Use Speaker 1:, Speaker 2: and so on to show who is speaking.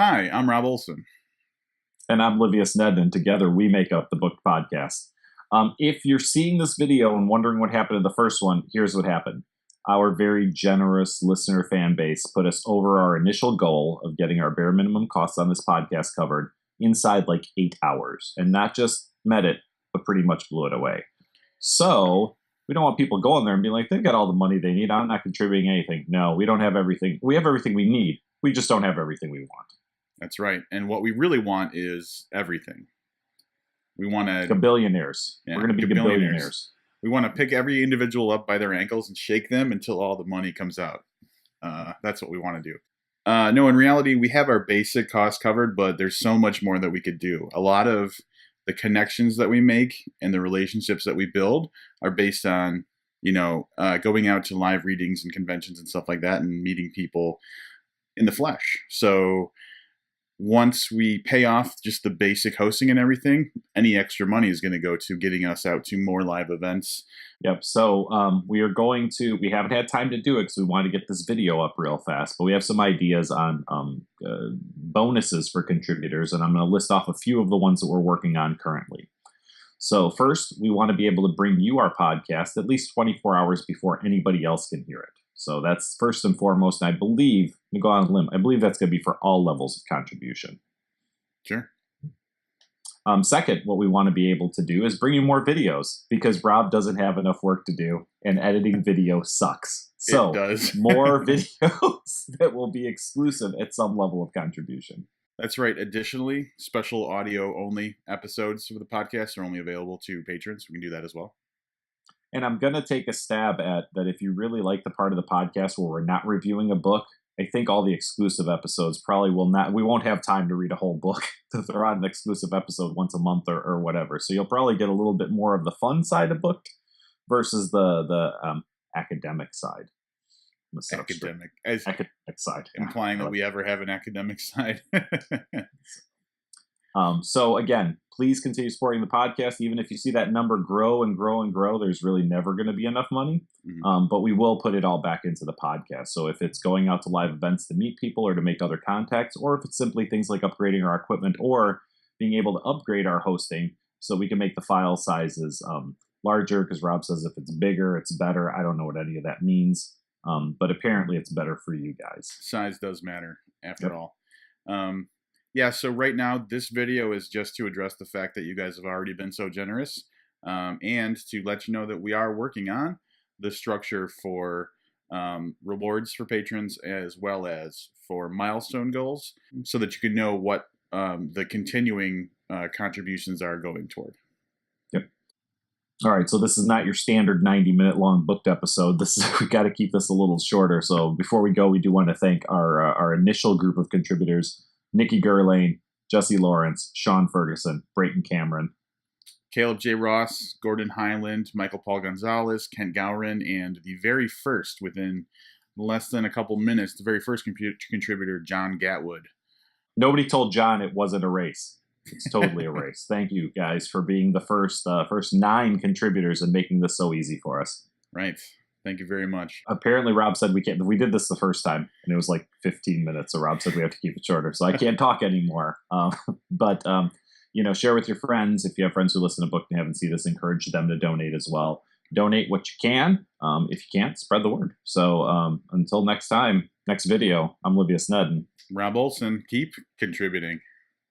Speaker 1: Hi, I'm Rob Olson.
Speaker 2: And I'm Livius Ned, and together we make up the Book Podcast. If you're seeing this video and wondering what happened in the first one, here's what happened. Our very generous listener fan base put us over our initial goal of getting our bare minimum costs on this podcast covered inside like 8 hours, and not just met it, but pretty much blew it away. So we don't want people going there and being like, they've got all the money they need. I'm not contributing anything. No, we don't have everything. We have everything we need. We just don't have everything we want.
Speaker 1: That's right. And what we really want is everything. We want to...
Speaker 2: Billionaires. Yeah, we're going to be billionaires.
Speaker 1: We want to pick every individual up by their ankles and shake them until all the money comes out. That's what we want to do. No, in reality, we have our basic costs covered, but there's so much more that we could do. A lot of the connections that we make and the relationships that we build are based on, going out to live readings and conventions and stuff like that and meeting people in the flesh. So once we pay off just the basic hosting and everything, any extra money is going to go to getting us out to more live events.
Speaker 2: Yep. So we haven't had time to do it because we want to get this video up real fast, but we have some ideas on bonuses for contributors, and I'm going to list off a few of the ones that we're working on currently. So first, we want to be able to bring you our podcast at least 24 hours before anybody else can hear it. So that's first and foremost, and I believe, I'm going to go on a limb, I believe that's going to be for all levels of contribution.
Speaker 1: Sure.
Speaker 2: Second, what we want to be able to do is bring you more videos, because Rob doesn't have enough work to do, and editing video sucks. So
Speaker 1: it does.
Speaker 2: More videos that will be exclusive at some level of contribution.
Speaker 1: That's right. Additionally, special audio-only episodes of the podcast are only available to patrons. We can do that as well.
Speaker 2: And I'm going to take a stab at that. If you really like the part of the podcast where we're not reviewing a book, I think all the exclusive episodes probably we won't have time to read a whole book to throw out an exclusive episode once a month or whatever. So you'll probably get a little bit more of the fun side of book versus the academic side.
Speaker 1: Academic
Speaker 2: side.
Speaker 1: Implying that we ever have an academic side.
Speaker 2: So again, please continue supporting the podcast. Even if you see that number grow and grow and grow, there's really never going to be enough money. Mm-hmm. But we will put it all back into the podcast. So if it's going out to live events to meet people or to make other contacts, or if it's simply things like upgrading our equipment or being able to upgrade our hosting so we can make the file sizes larger, because Rob says if it's bigger, it's better. I don't know what any of that means. But apparently it's better for you guys.
Speaker 1: Size does matter after all. Yeah, so right now, this video is just to address the fact that you guys have already been so generous, and to let you know that we are working on the structure for rewards for patrons as well as for milestone goals, so that you can know what the continuing contributions are going toward.
Speaker 2: Yep. All right, so this is not your standard 90-minute long booked episode. We got to keep this a little shorter. So before we go, we do want to thank our initial group of contributors: Nikki Gerlain, Jesse Lawrence, Sean Ferguson, Brayton Cameron,
Speaker 1: Caleb J. Ross, Gordon Highland, Michael Paul Gonzalez, Kent Gowron, and the very first, within less than a couple minutes, the very first contributor, John Gatwood.
Speaker 2: Nobody told John it wasn't a race. It's totally a race. Thank you, guys, for being the first 9 contributors and making this so easy for us.
Speaker 1: Right. Thank you very much.
Speaker 2: Apparently, Rob said we can't. We did this the first time, and it was like 15 minutes. So Rob said we have to keep it shorter. So I can't talk anymore. But share with your friends. If you have friends who listen to book and haven't seen this, encourage them to donate as well. Donate what you can. If you can't, spread the word. So until next time, next video, I'm Livius Ned.
Speaker 1: Rob Olson. Keep contributing.